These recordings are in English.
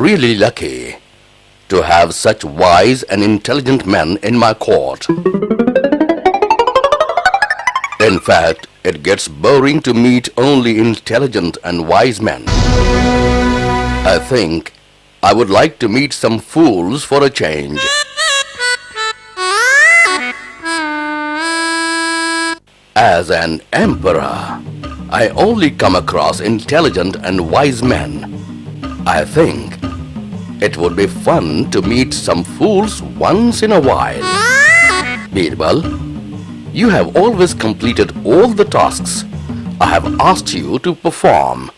really lucky to have such wise and intelligent men in my court. In fact, it gets boring to meet only intelligent and wise men. I think I would like to meet some fools for a change. As an emperor, I only come across intelligent and wise men. I think it would be fun to meet some fools once in a while. Birbal, you have always completed all the tasks I have asked you to perform.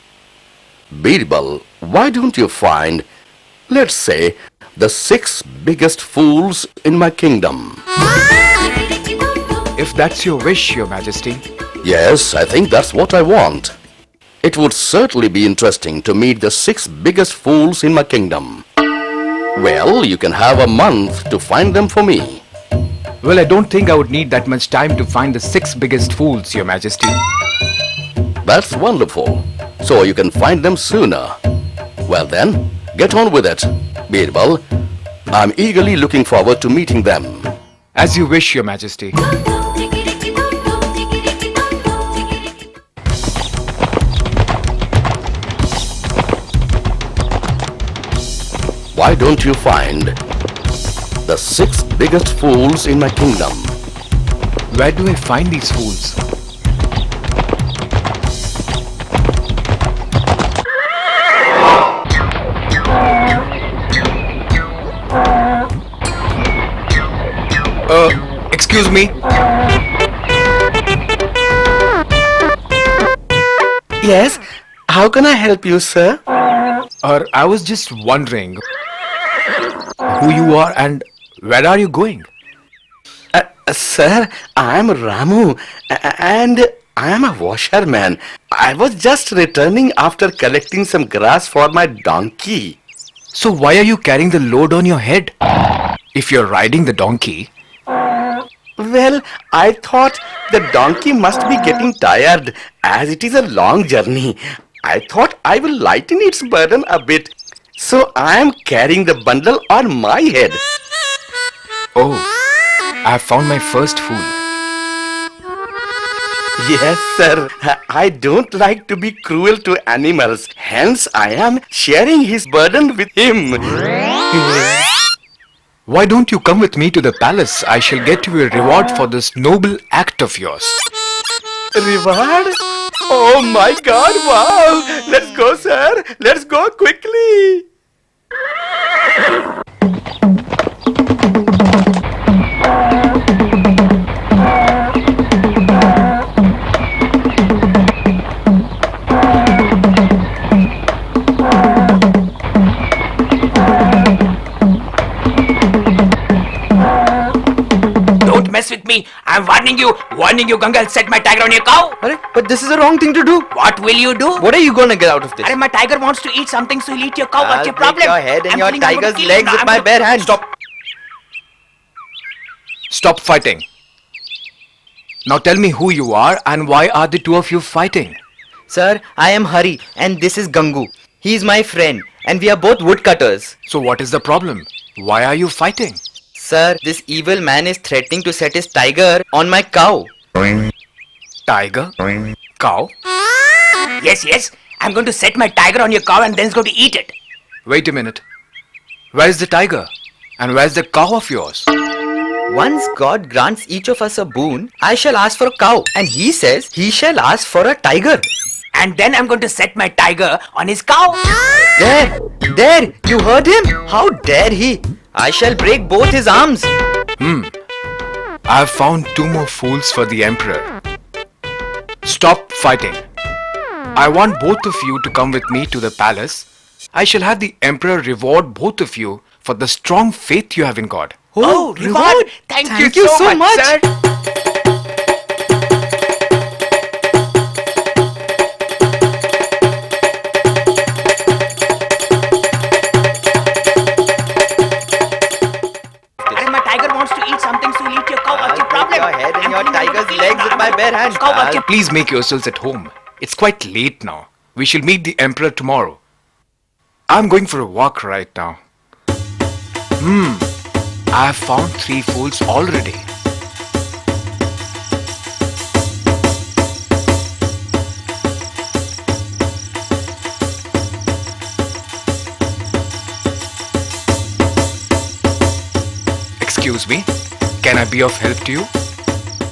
Birbal, why don't you find, let's say, the 6 biggest fools in my kingdom? If that's your wish, Your Majesty. Yes, I think that's what I want. It would certainly be interesting to meet the 6 biggest fools in my kingdom. Well, you can have a month to find them for me. Well, I don't think I would need that much time to find the 6 biggest fools, Your Majesty. That's wonderful. So you can find them sooner. Well then, get on with it. Birbal, I'm eagerly looking forward to meeting them. As you wish, Your Majesty. Why don't you find the 6 biggest fools in my kingdom? Where do I find these fools? Excuse me? Yes, how can I help you, sir? I was just wondering who you are and where are you going? Sir, I am Ramu and I am a washerman. I was just returning after collecting some grass for my donkey. So why are you carrying the load on your head? If you're riding the donkey. Well, I thought the donkey must be getting tired as it is a long journey. I thought I will lighten its burden a bit. So I am carrying the bundle on my head. Oh, I have found my first fool. Yes, sir. I don't like to be cruel to animals. Hence, I am sharing his burden with him. Why don't you come with me to the palace? I shall get you a reward for this noble act of yours. Reward? Oh my God, wow! Let's go, sir. Let's go quickly. Mess with me. I'm warning you, Ganga. I'll set my tiger on your cow. But this is the wrong thing to do. What will you do? What are you gonna get out of this? My tiger wants to eat something, so he'll eat your cow. What's your problem? I'll break your head and I'm your feeling I'm gonna tiger's kill legs you. with my bare hands. Stop fighting. Now tell me who you are and why are the two of you fighting? Sir, I am Hari and this is Gangu. He is my friend and we are both woodcutters. So what is the problem? Why are you fighting? Sir, this evil man is threatening to set his tiger on my cow. Tiger? Cow? Yes. I'm going to set my tiger on your cow and then he's going to eat it. Wait a minute. Where's the tiger? And where's the cow of yours? Once God grants each of us a boon, I shall ask for a cow and he says he shall ask for a tiger. And then I'm going to set my tiger on his cow. There, you heard him? How dare he? I shall break both his arms. I have found 2 more fools for the emperor. Stop fighting. I want both of you to come with me to the palace. I shall have the emperor reward both of you for the strong faith you have in God. Oh, reward! Thank you so much. sir. My tiger wants to eat something, so he'll eat your cow. What's your problem? Your head and I'm your feeling I'm tiger's gonna kill legs you. with my bare hands. Cow, what's your Please make yourselves at home. It's quite late now. We shall meet the emperor tomorrow. I'm going for a walk right now. I have found 3 fools already. Excuse me, can I be of help to you?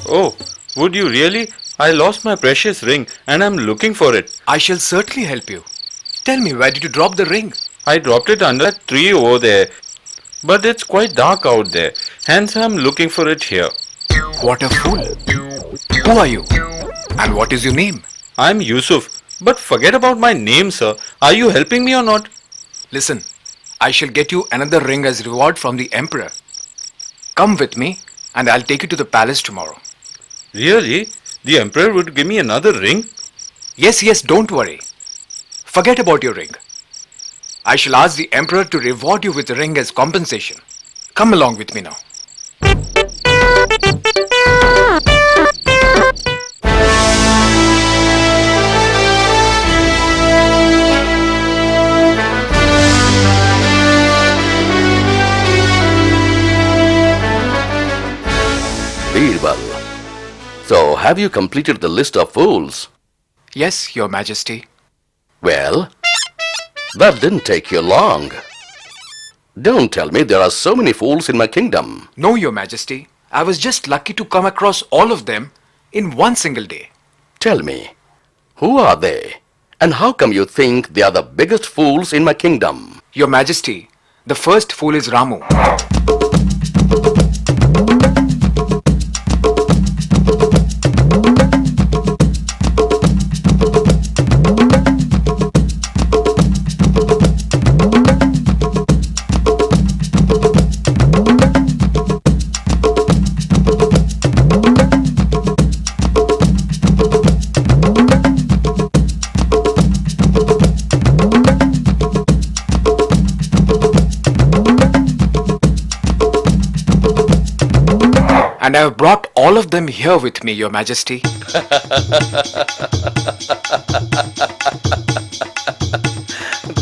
Oh, would you really? I lost my precious ring and I'm looking for it. I shall certainly help you. Tell me, where did you drop the ring? I dropped it under that tree over there. But it's quite dark out there, hence I'm looking for it here. What a fool. Who are you? And what is your name? I'm Yusuf, but forget about my name, sir. Are you helping me or not? Listen, I shall get you another ring as reward from the emperor. Come with me and I'll take you to the palace tomorrow. Really? The emperor would give me another ring? Yes, don't worry. Forget about your ring. I shall ask the emperor to reward you with the ring as compensation. Come along with me now. Birbal. So, have you completed the list of fools? Yes, your majesty. Well, that didn't take you long. Don't tell me there are so many fools in my kingdom. No, your majesty. I was just lucky to come across all of them in one single day. Tell me, who are they? And how come you think they are the biggest fools in my kingdom? Your majesty, the first fool is Ramu. And I have brought all of them here with me, your majesty.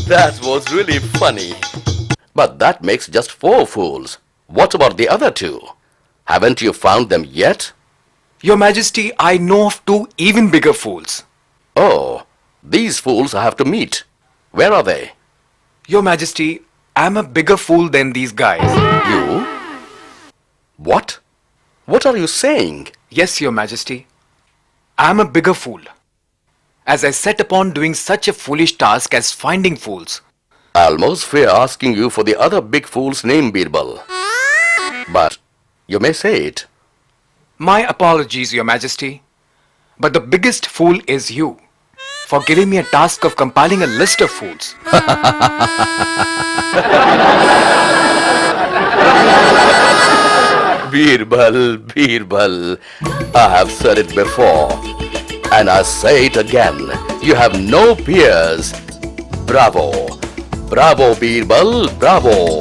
That was really funny. But that makes just 4 fools. What about the other 2? Haven't you found them yet? Your majesty, I know of 2 even bigger fools. Oh, these fools I have to meet. Where are they? Your majesty, I'm a bigger fool than these guys. You? What? What are you saying? Yes, your majesty. I'm a bigger fool. As I set upon doing such a foolish task as finding fools. I almost fear asking you for the other big fool's name, Birbal. But you may say it. My apologies, your majesty. But the biggest fool is you, for giving me a task of compiling a list of fools. Birbal, Birbal, I have said it before, and I say it again. You have no peers. Bravo. Bravo, Birbal, bravo.